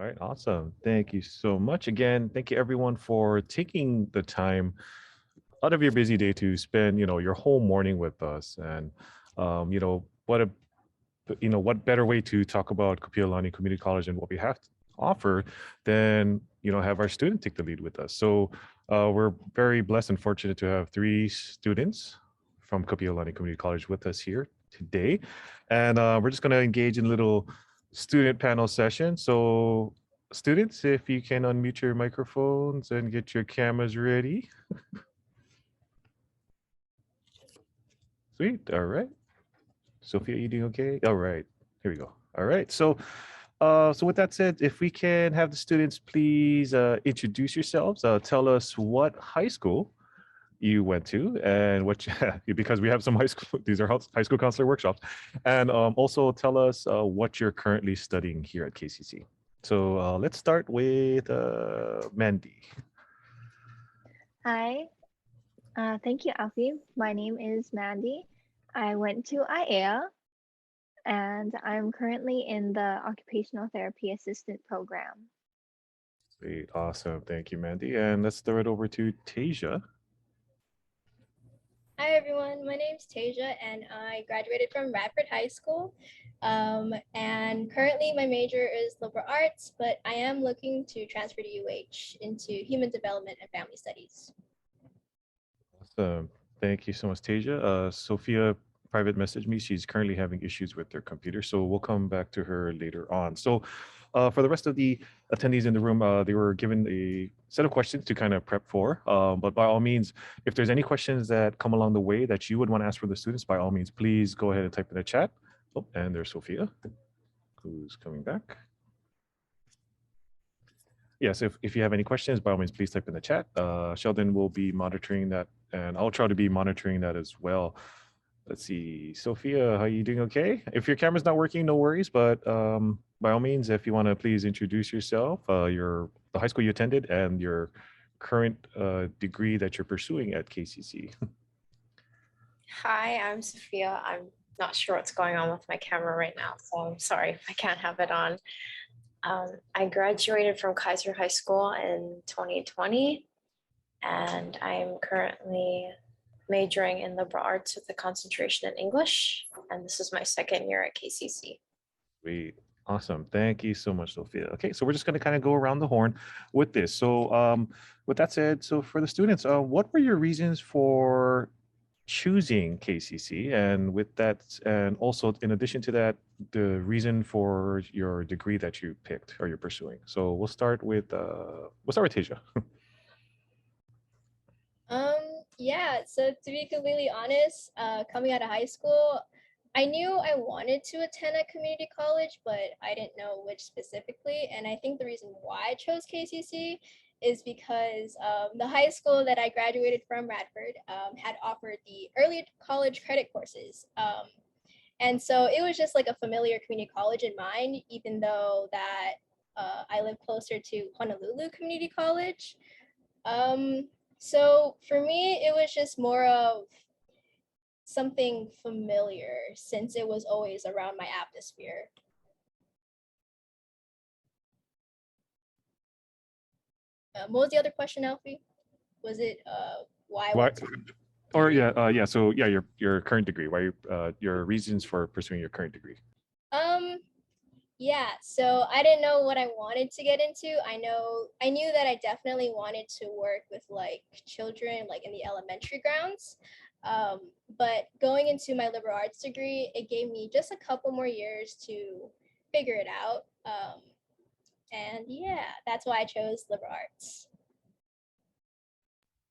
All right, awesome. Thank you so much again. Thank you everyone for taking the time out of your busy day to spend, your whole morning with us. And what a what better way to talk about Kapi'olani Community College and what we have to offer than, have our student take the lead with us. So we're very blessed and fortunate to have three students from Kapi'olani Community College with us here today. And we're just going to engage in a little student panel session. So students, if you can unmute your microphones and get your cameras ready. Sweet. All right. Sophia, you doing okay? All right. Here we go. All right. So with that said, if we can have the students please introduce yourselves, tell us what high school you went to and what because we have some high school, these are high school counselor workshops, and also tell us what you're currently studying here at KCC. So let's start with Mandy. Hi, thank you, Alfie. My name is Mandy. I went to IAEA and I'm currently in the Occupational Therapy Assistant program. Sweet. Awesome. Thank you, Mandy. And let's throw it over to Tasia. Hi everyone, my name's Tasia and I graduated from Radford High School. And currently my major is liberal arts, but I am looking to transfer to UH into human development and family studies. Awesome. Thank you so much, Tasia. Sophia private messaged me. She's currently having issues with her computer, so we'll come back to her later on. So for the rest of the attendees in the room, they were given a set of questions to kind of prep for. But by all means, if there's any questions that come along the way that you would want to ask for the students, by all means, please go ahead and type in the chat. Oh, and there's Sophia, who's coming back. Yes, if you have any questions, by all means, please type in the chat. Sheldon will be monitoring that, and I'll try to be monitoring that as well. Let's see, Sophia, how are you doing? Okay. If your camera's not working, no worries. But by all means, if you want to please introduce yourself, the high school you attended, and your current degree that you're pursuing at KCC. Hi, I'm Sophia. I'm not sure what's going on with my camera right now, so I'm sorry if I can't have it on. I graduated from Kaiser High School in 2020, and I'm currently majoring in liberal arts with a concentration in English, and this is my second year at KCC. Sweet. Awesome. Thank you so much, Sophia. Okay, so we're just going to kind of go around the horn with this. So with that said, so for the students, what were your reasons for choosing KCC? And with that, and also in addition to that, the reason for your degree that you picked or you're pursuing. So we'll start with Tasia. Yeah, so to be completely honest, coming out of high school, I knew I wanted to attend a community college, but I didn't know which specifically. And I think the reason why I chose KCC is because the high school that I graduated from, Radford, had offered the early college credit courses. And so it was just like a familiar community college in mind, even though that I live closer to Honolulu Community College. So for me, it was just more of something familiar since it was always around my atmosphere. What was the other question, Alfie? Was it why? Or yeah. So yeah, your current degree. Why your reasons for pursuing your current degree? Yeah. So I didn't know what I wanted to get into. I knew that I definitely wanted to work with like children, like in the elementary grounds. But going into my liberal arts degree, it gave me just a couple more years to figure it out. And yeah, that's why I chose liberal arts.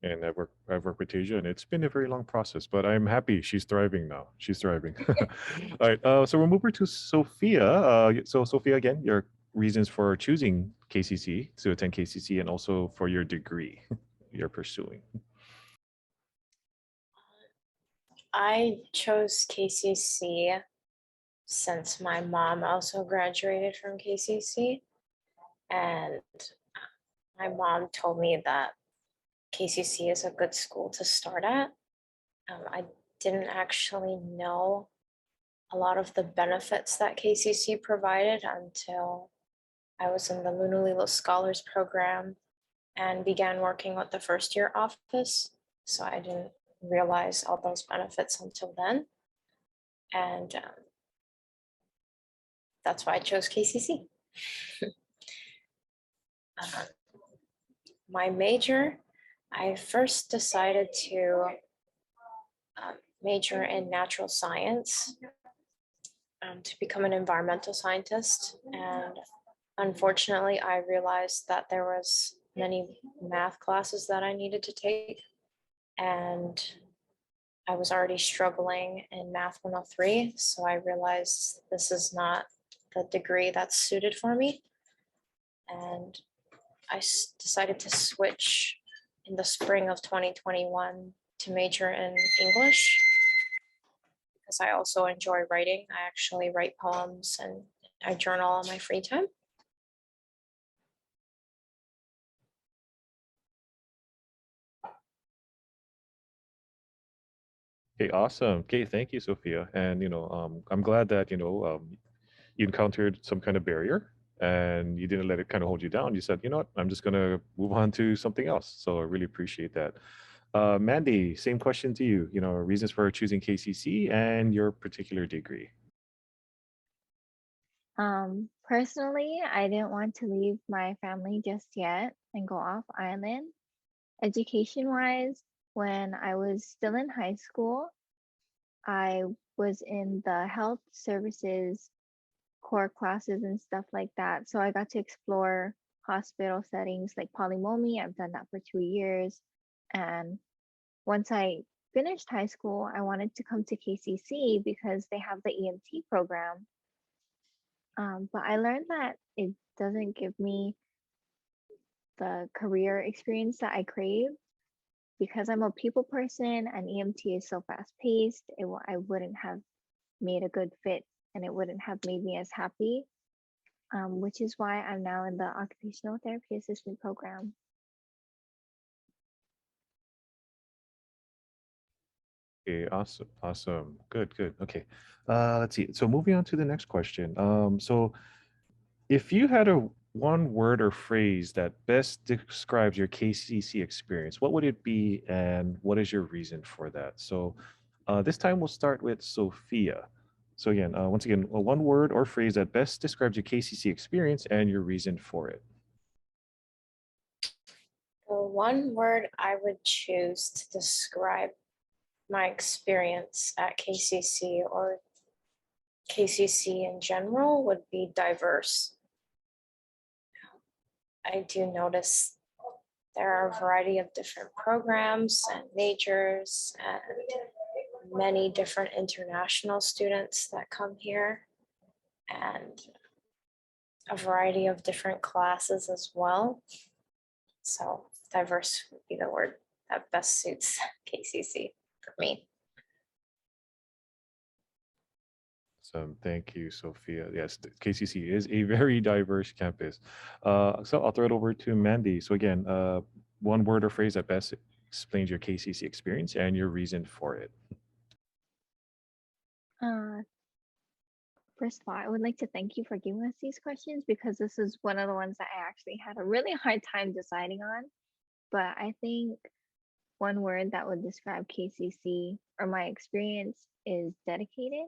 And I've worked with Tasia, and it's been a very long process, but I'm happy she's thriving now. She's thriving. All right, so we'll move over to Sophia. So Sophia, again, your reasons for choosing KCC, to attend KCC, and also for your degree you're pursuing. I chose KCC since my mom also graduated from KCC, and my mom told me that KCC is a good school to start at. I didn't actually know a lot of the benefits that KCC provided until I was in the Lunulilo Scholars Program and began working with the first year office. So I didn't realize all those benefits until then. And that's why I chose KCC. Uh, my major, I first decided to major in natural science to become an environmental scientist. And unfortunately, I realized that there was many math classes that I needed to take. And I was already struggling in Math 103. So I realized this is not the degree that's suited for me. And I decided to switch in the spring of 2021 to major in English because I also enjoy writing. I actually write poems and I journal on my free time. Okay, awesome. Okay, thank you, Sophia. And I'm glad that you encountered some kind of barrier and you didn't let it kind of hold you down. You said, you know what, I'm just gonna move on to something else. So I really appreciate that. Mandy, same question to you. Reasons for choosing KCC and your particular degree. Personally, I didn't want to leave my family just yet and go off island. Education-wise, when I was still in high school, I was in the health services core classes and stuff like that. So I got to explore hospital settings like polymomy. I've done that for 2 years. And once I finished high school, I wanted to come to KCC because they have the EMT program. But I learned that it doesn't give me the career experience that I crave because I'm a people person and EMT is so fast paced. I wouldn't have made a good fit and it wouldn't have made me as happy, which is why I'm now in the occupational therapy assistant program. Okay, awesome, awesome. Good, good. Okay. Let's see. So moving on to the next question. So if you had a one word or phrase that best describes your KCC experience, what would it be and what is your reason for that? So this time we'll start with Sophia. So again, once again, a one word or phrase that best describes your KCC experience and your reason for it. The one word I would choose to describe my experience at KCC or KCC in general would be diverse. I do notice there are a variety of different programs and majors and many different international students that come here and a variety of different classes as well. So diverse would be the word that best suits KCC for me. So thank you, Sophia. Yes, KCC is a very diverse campus. So I'll throw it over to Mandy. So again, one word or phrase that best explains your KCC experience and your reason for it. Uh, First of all, I would like to thank you for giving us these questions because this is one of the ones that I actually had a really hard time deciding on. But I think one word that would describe KCC or my experience is dedicated.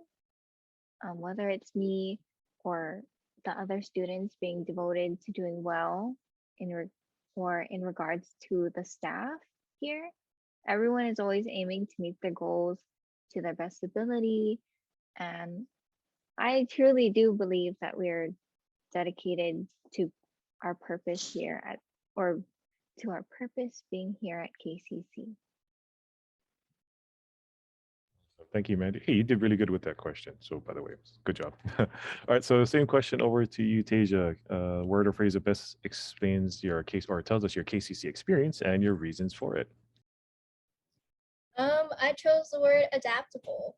Whether it's me or the other students being devoted to doing well or in regards to the staff here, everyone is always aiming to meet their goals to their best ability. And I truly do believe that we're dedicated to our purpose here or to our purpose being here at KCC. Thank you, Mandy. Hey, you did really good with that question. So, by the way, good job. All right. So, same question over to you, Tasia. Word or phrase that best explains your case or tells us your KCC experience and your reasons for it. I chose the word adaptable.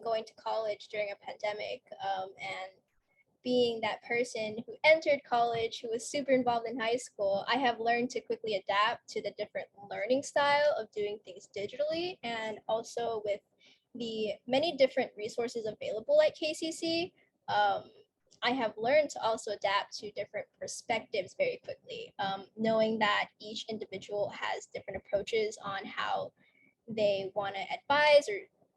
Going to college during a pandemic, and being that person who entered college who was super involved in high school, I have learned to quickly adapt to the different learning style of doing things digitally, and also with the many different resources available at KCC. I have learned to also adapt to different perspectives very quickly, knowing that each individual has different approaches on how they want to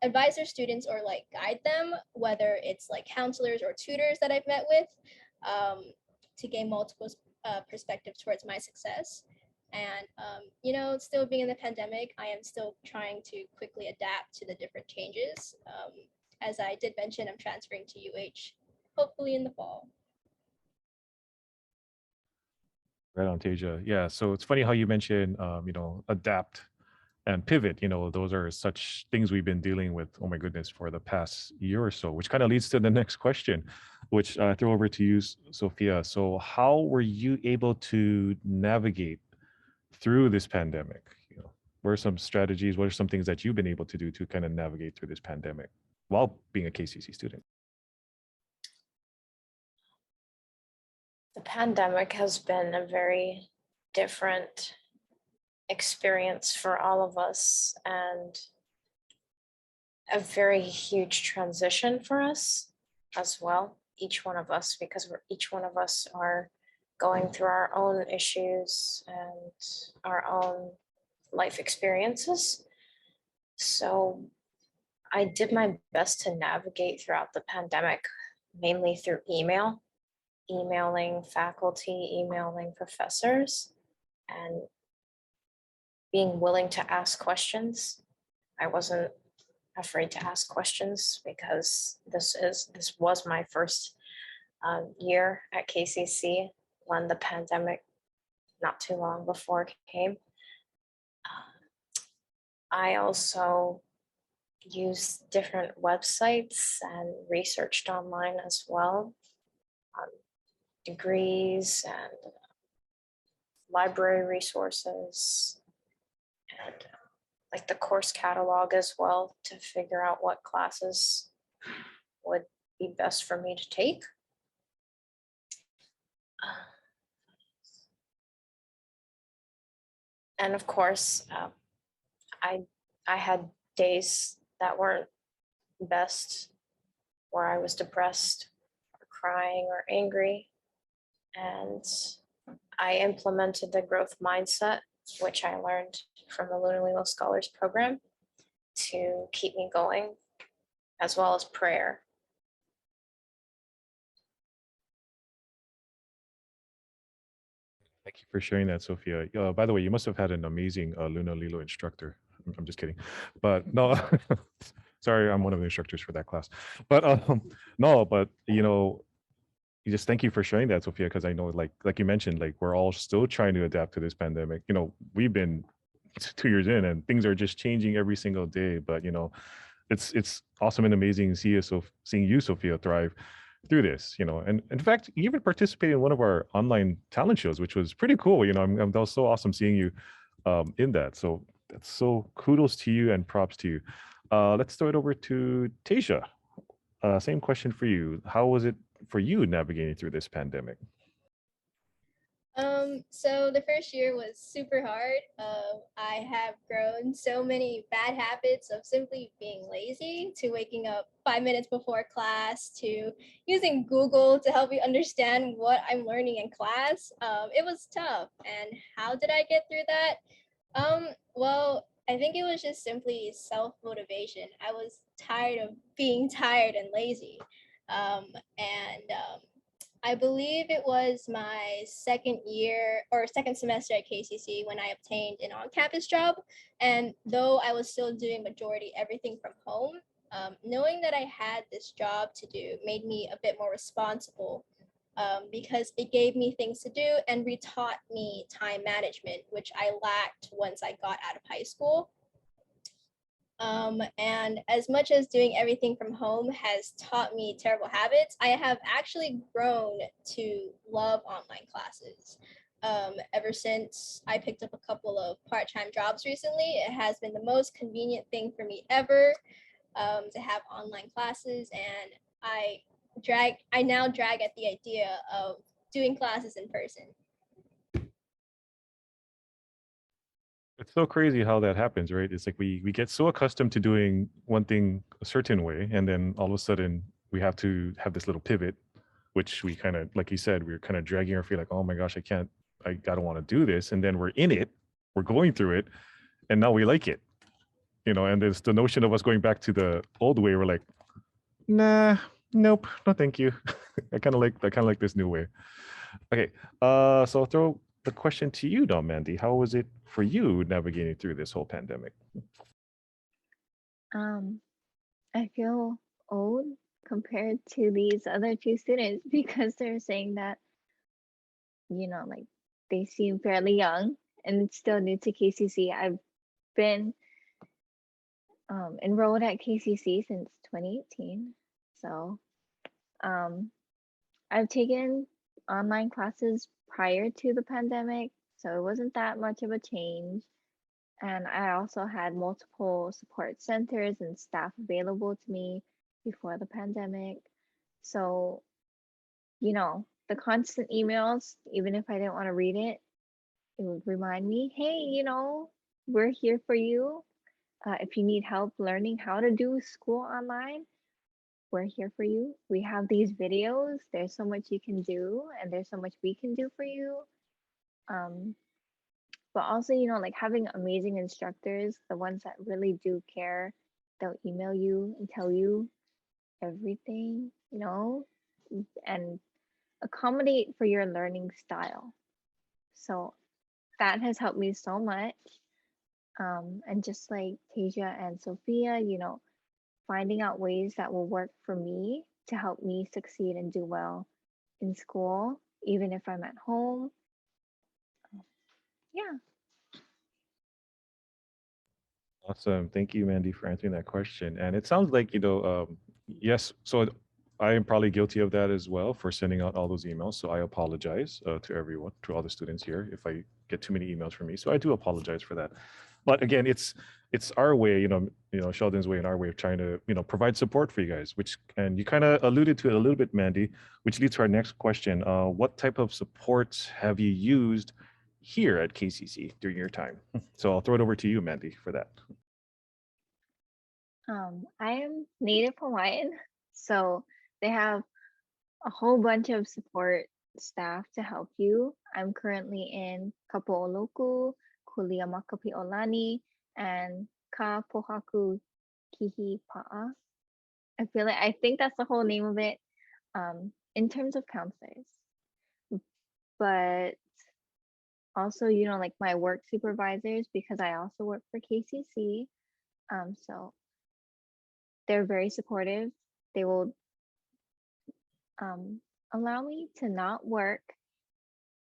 advise their students or like guide them, whether it's like counselors or tutors that I've met with, um, to gain multiple perspectives towards my success. And still being in the pandemic, I am still trying to quickly adapt to the different changes. As I did mention, I'm transferring to UH hopefully in the fall. Right on, Tasia. Yeah. So it's funny how you mentioned, adapt and pivot. Those are such things we've been dealing with, oh my goodness, for the past year or so, which kind of leads to the next question, which I throw over to you, Sophia. So how were you able to navigate through this pandemic? What are some strategies? What are some things that you've been able to do to kind of navigate through this pandemic while being a KCC student? The pandemic has been a very different experience for all of us and a very huge transition for us as well, each one of us, because each one of us are going through our own issues and our own life experiences. So I did my best to navigate throughout the pandemic, mainly through emailing faculty, emailing professors, and being willing to ask questions. I wasn't afraid to ask questions because this was my first year at KCC when the pandemic, not too long before, came. I also used different websites and researched online as well, degrees and library resources, and like the course catalog as well to figure out what classes would be best for me to take. And of course, I had days that weren't best, where I was depressed or crying or angry. And I implemented the growth mindset, which I learned from the Luna Lilo Scholars Program, to keep me going, as well as prayer. Thank you for sharing that, Sophia. By the way, you must have had an amazing Luna Lilo instructor. I'm just kidding, but no, sorry, I'm one of the instructors for that class. But no, but just thank you for sharing that, Sophia, because I know, like you mentioned, like we're all still trying to adapt to this pandemic. We've been 2 years in, and things are just changing every single day. But it's awesome and amazing seeing you, Sophia, thrive through this. And in fact, you even participated in one of our online talent shows, which was pretty cool. That was so awesome seeing you in that. So that's so kudos to you and props to you. Let's throw it over to Tasia. Same question for you. How was it for you navigating through this pandemic? So the first year was super hard. I have grown so many bad habits of simply being lazy, to waking up 5 minutes before class, to using Google to help me understand what I'm learning in class. It was tough. And how did I get through that? Well, I think it was just simply self-motivation. I was tired of being tired and lazy. I believe it was my second semester at KCC when I obtained an on-campus job. And though I was still doing majority everything from home, knowing that I had this job to do made me a bit more responsible, because it gave me things to do and retaught me time management, which I lacked once I got out of high school. And as much as doing everything from home has taught me terrible habits, I have actually grown to love online classes. Ever since I picked up a couple of part-time jobs recently, it has been the most convenient thing for me ever, to have online classes. And I now drag at the idea of doing classes in person. It's so crazy how that happens, right? It's like we get so accustomed to doing one thing a certain way, and then all of a sudden we have to have this little pivot which we kind of, like you said, we were kind of dragging our feet like, oh my gosh, I don't want to do this. And then we're in it, we're going through it, and now we like it, and there's the notion of us going back to the old way. We're like, nah, nope, no, thank you. I kind of like this new way. Okay. So I'll throw the question to you now, Mandy. How was it for you navigating through this whole pandemic? I feel old compared to these other two students because they're saying that, like they seem fairly young and it's still new to KCC. I've been enrolled at KCC since 2018. So I've taken online classes prior to the pandemic, so it wasn't that much of a change. And I also had multiple support centers and staff available to me before the pandemic. So, the constant emails, even if I didn't want to read it, it would remind me, hey, we're here for you. If you need help learning how to do school online, we're here for you. We have these videos. There's so much you can do, and there's so much we can do for you. But also, like having amazing instructors, the ones that really do care, they'll email you and tell you everything, and accommodate for your learning style. So that has helped me so much. And just like Tasia and Sophia, finding out ways that will work for me to help me succeed and do well in school, even if I'm at home. Yeah. Awesome. Thank you, Mandy, for answering that question. And it sounds like, yes, so I am probably guilty of that as well for sending out all those emails. So I apologize to everyone, to all the students here, if I get too many emails from me. So I do apologize for that. But again, it's our way, Sheldon's way and our way of trying to, provide support for you guys, and you kind of alluded to it a little bit, Mandy, which leads to our next question. What type of supports have you used here at KCC during your time? So I'll throw it over to you, Mandy, for that. I am Native Hawaiian, so they have a whole bunch of support staff to help you. I'm currently in Kapi'olani, Kapi'olani, and Ka Pohaku Kihi Pa'a. I think that's the whole name of it. In terms of counselors, but also, like my work supervisors, because I also work for KCC. So they're very supportive. They will allow me to not work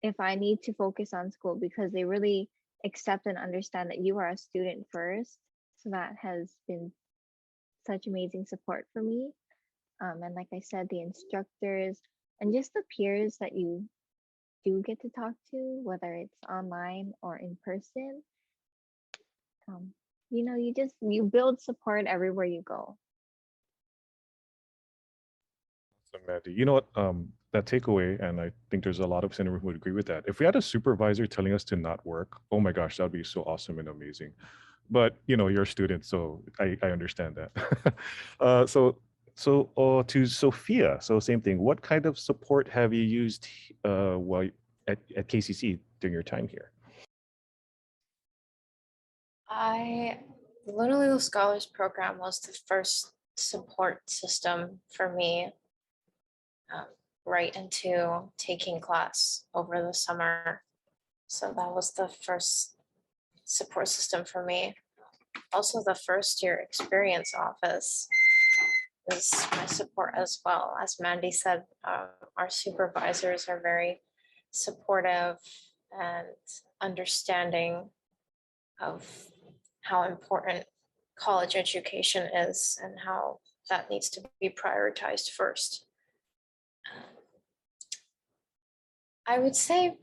if I need to focus on school, because they really accept and understand that you are a student first. So that has been such amazing support for me. And like I said, the instructors and just the peers that you do get to talk to, whether it's online or in person, you build support everywhere you go. Awesome, Mandy. You know what? That takeaway, and I think there's a lot of us in the room who would agree with that. If we had a supervisor telling us to not work, oh my gosh, that would be so awesome and amazing. But you're a student, so I understand that. So to Sophia, so same thing. What kind of support have you used while at KCC during your time here? The Little Legal Scholars Program was the first support system for me right into taking class over the summer. So that was the first support system for me. Also, the first year experience office is my support as well. As Mandy said, our supervisors are very supportive and understanding of how important college education is and how that needs to be prioritized first. I would say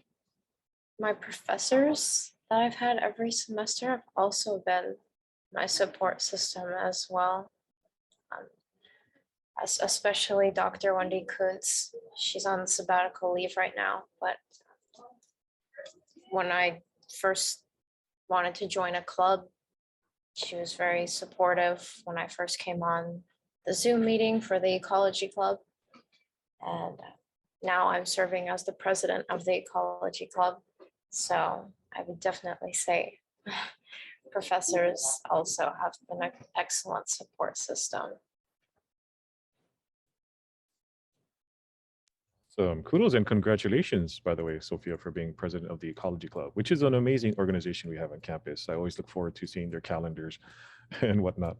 my professors that I've had every semester have also been my support system as well. Especially Dr. Wendy Kuntz. She's on sabbatical leave right now, but when I first wanted to join a club, she was very supportive when I first came on the Zoom meeting for the ecology club. And now I'm serving as the president of the ecology club. So I would definitely say professors also have an excellent support system. So kudos and congratulations, by the way, Sophia, for being president of the Ecology Club, which is an amazing organization we have on campus. I always look forward to seeing their calendars and whatnot.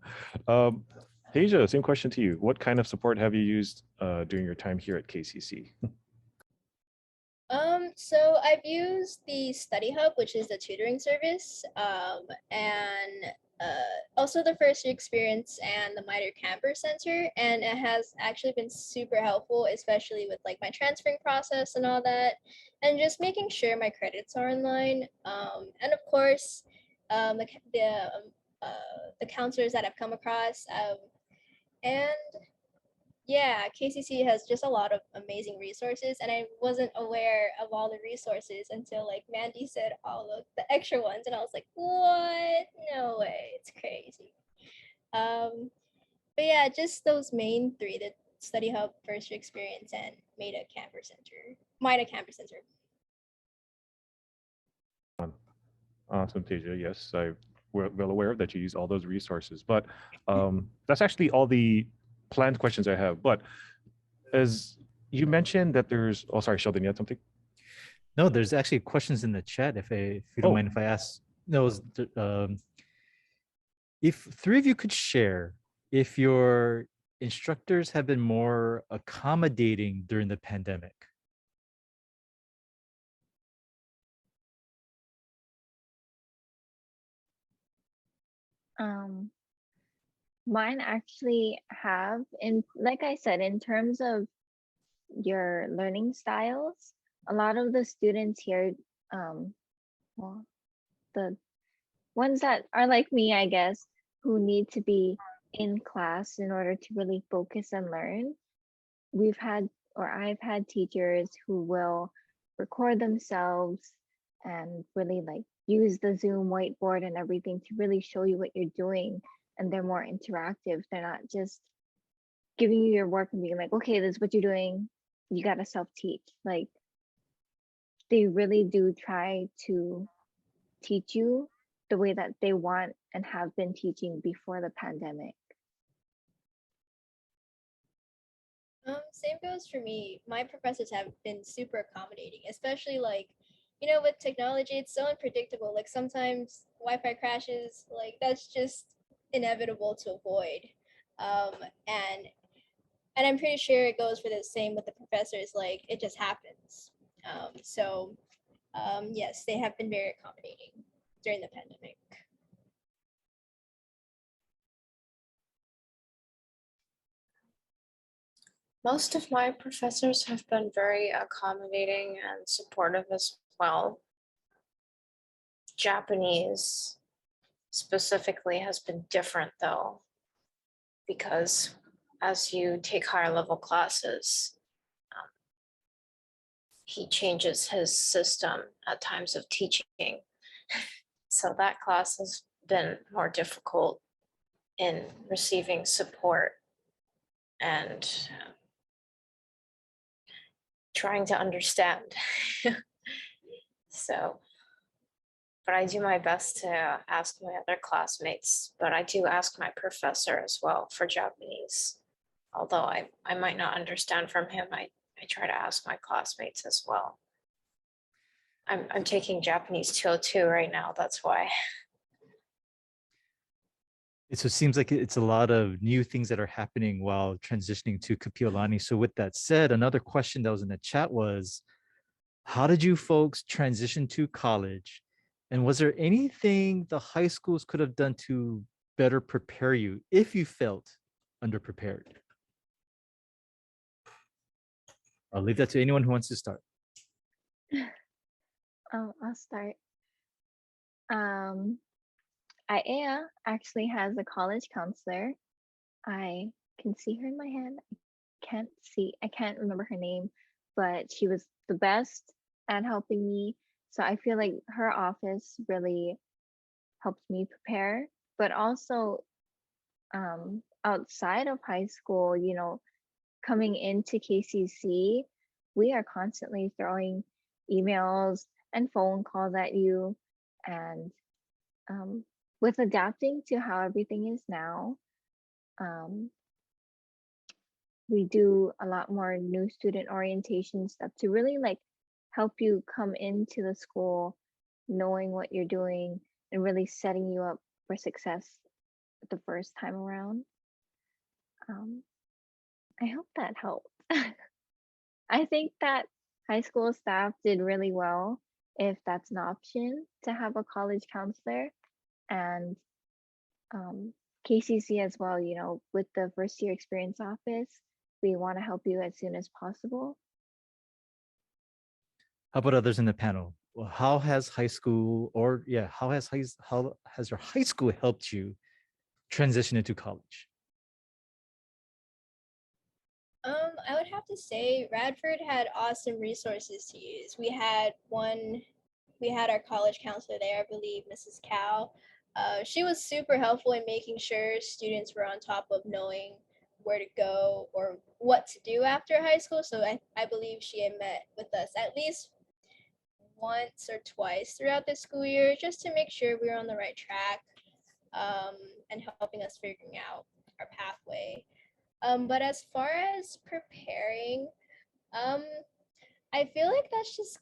Asia, same question to you. What kind of support have you used during your time here at KCC? So I've used the Study Hub, which is the tutoring service, and also the first year experience and the Miter Camper Center, and it has actually been super helpful, especially with like my transferring process and all that, and just making sure my credits are in line. And of course, the the counselors that I've come across, and yeah, KCC has just a lot of amazing resources, and I wasn't aware of all the resources until like Mandy said all of the extra ones, and I was like, what? No way, it's crazy. But yeah, just those main three: the Study Hub, First Year Experience, and Meta Camper Center. Mida Camper Center. Awesome, Teja. Yes, I'm well aware that you use all those resources, but that's actually all the planned questions I have. But as you mentioned that there's, oh, sorry, Sheldon, you had something? No, there's actually questions in the chat. If you don't Oh. mind if I ask, no, if three of you could share if your instructors have been more accommodating during the pandemic. Mine actually have, in like I said, in terms of your learning styles, a lot of the students here, well, the ones that are like me, I guess, who need to be in class in order to really focus and learn, we've had, or I've had teachers who will record themselves and really like use the Zoom whiteboard and everything to really show you what you're doing. And they're more interactive. They're not just giving you your work and being like, okay, this is what you're doing. You got to self teach. Like, they really do try to teach you the way that they want and have been teaching before the pandemic. Same goes for me. My professors have been super accommodating, especially like, you know, with technology, it's so unpredictable. Like sometimes Wi-Fi crashes, like that's just inevitable to avoid. Um, and and I'm pretty sure it goes for the same with the professors. Like it just happens. Yes, they have been very accommodating during the pandemic. Most of my professors have been very accommodating and supportive as well. Japanese specifically has been different though, because as you take higher level classes, he changes his system at times of teaching. So that class has been more difficult in receiving support and trying to understand. So, but I do my best to ask my other classmates, but I do ask my professor as well for Japanese. Although I might not understand from him, I try to ask my classmates as well. I'm taking Japanese 202 right now, that's why. So it seems like it's a lot of new things that are happening while transitioning to Kapi'olani. So with that said, another question that was in the chat was, how did you folks transition to college? And was there anything the high schools could have done to better prepare you if you felt underprepared? I'll leave that to anyone who wants to start. I'll start. Aya actually has a college counselor. I can see her in my head. I can't remember her name, but she was the best at helping me. So I feel like her office really helped me prepare. But also outside of high school, you know, coming into KCC, we are constantly throwing emails and phone calls at you. And with adapting to how everything is now, um, we do a lot more new student orientation stuff to really like help you come into the school knowing what you're doing and really setting you up for success the first time around. Um, I hope that helped. I think that high school staff did really well if that's an option to have a college counselor, and um, KCC as well, you know, with the first year experience office, we want to help you as soon as possible. How about others in the panel? Well, how has high school, or yeah, how has your high school helped you transition into college? I would have to say Radford had awesome resources to use. We had our college counselor there, I believe, Mrs. Cow. She was super helpful in making sure students were on top of knowing where to go or what to do after high school. So I believe she had met with us at least once or twice throughout the school year just to make sure we were on the right track, and helping us figuring out our pathway. But as far as preparing, um, I feel like that's just,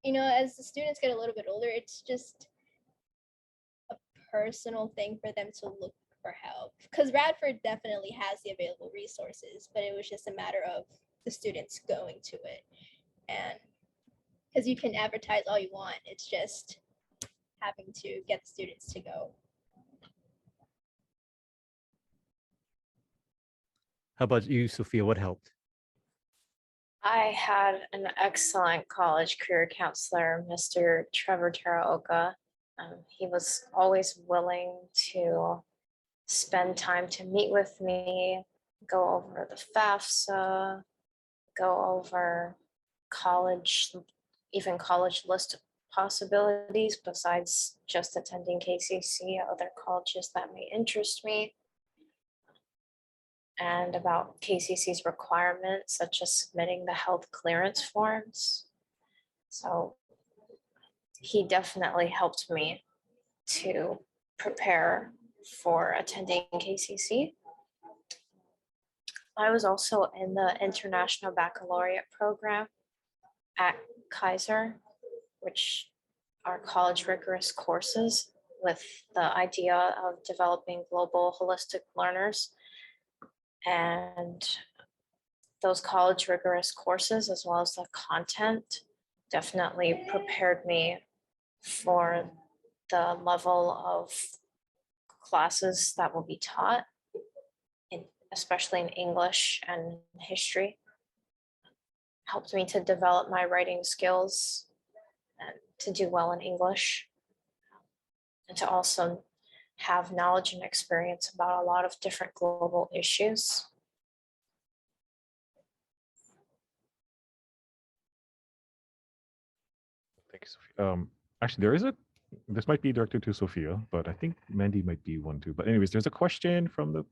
as the students get a little bit older, it's just a personal thing for them to look for help. Because Radford definitely has the available resources, but it was just a matter of the students going to it. And because you can advertise all you want, it's just having to get the students to go. How about you, Sophia? What helped? I had an excellent college career counselor, Mr. Trevor Teraoka. He was always willing to spend time to meet with me, go over the FAFSA, go over college, even college list possibilities besides just attending KCC, other colleges that may interest me, and about KCC's requirements, such as submitting the health clearance forms. So he definitely helped me to prepare for attending KCC. I was also in the International Baccalaureate program at Kaiser, which are college rigorous courses with the idea of developing global holistic learners. And those college rigorous courses, as well as the content, definitely prepared me for the level of classes that will be taught, especially in English and history. Helped me to develop my writing skills and to do well in English, and to also have knowledge and experience about a lot of different global issues. Thank you, Sophia. Actually, this might be directed to Sophia, but I think Mandy might be one too. But anyways, there's a question from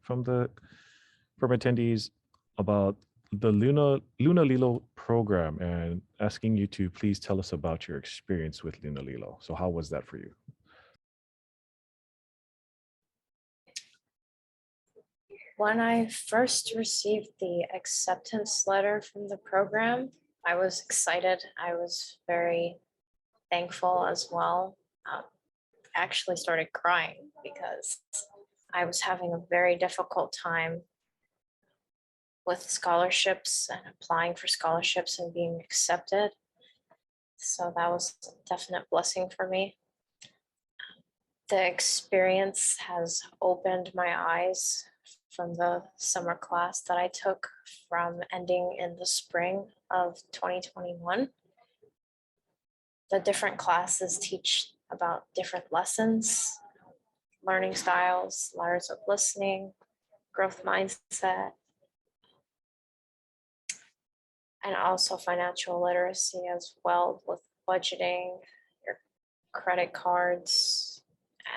attendees about the Luna Lilo program and asking you to please tell us about your experience with Luna Lilo. So how was that for you? When I first received the acceptance letter from the program, I was excited. I was very thankful as well. Actually started crying because I was having a very difficult time with scholarships and applying for scholarships and being accepted. So that was a definite blessing for me. The experience has opened my eyes from the summer class that I took from ending in the spring of 2021. The different classes teach about different lessons, learning styles, layers of listening, growth mindset, and also financial literacy as well, with budgeting, your credit cards,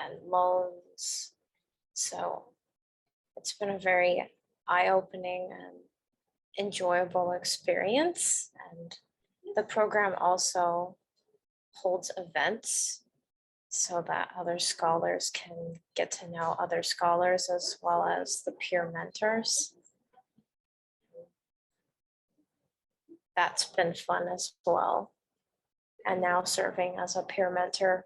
and loans. So it's been a very eye-opening and enjoyable experience. And the program also holds events so that other scholars can get to know other scholars as well as the peer mentors. That's been fun as well. And now serving as a peer mentor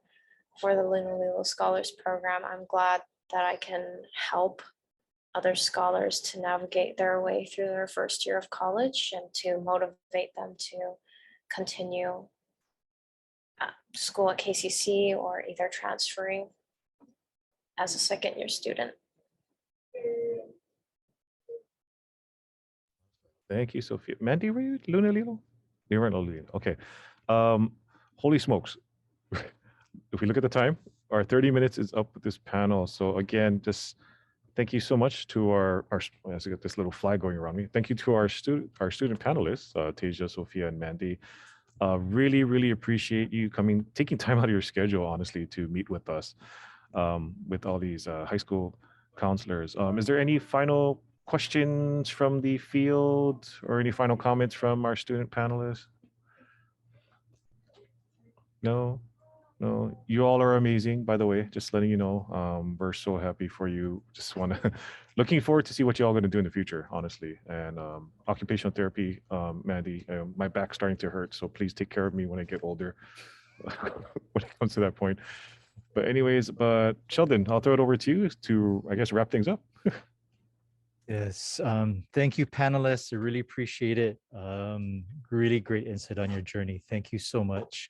for the Lunalilo Scholars Program, I'm glad that I can help other scholars to navigate their way through their first year of college and to motivate them to continue school at KCC or either transferring as a second year student. Thank you, Sophia. Mandy, were you Luna Lilo? You weren't Luna Lilo. Okay. Holy smokes. If we look at the time, our 30 minutes is up with this panel. So again, just thank you so much to our I have to get this little flag going around me. Thank you to our student panelists, Tasia, Sophia, and Mandy. Really, really appreciate you taking time out of your schedule, honestly, to meet with us, with all these high school counselors. Is there any final questions from the field or any final comments from our student panelists? No, no, you all are amazing, by the way, just letting you know. We're so happy for you. Just want to, looking forward to see what you all going to do in the future, honestly. And occupational therapy, Mandy, my back's starting to hurt, so please take care of me when I get older, when it comes to that point. But anyways, Sheldon, I'll throw it over to you to, I guess, wrap things up. Yes. Thank you, panelists. I really appreciate it. Really great insight on your journey. Thank you so much.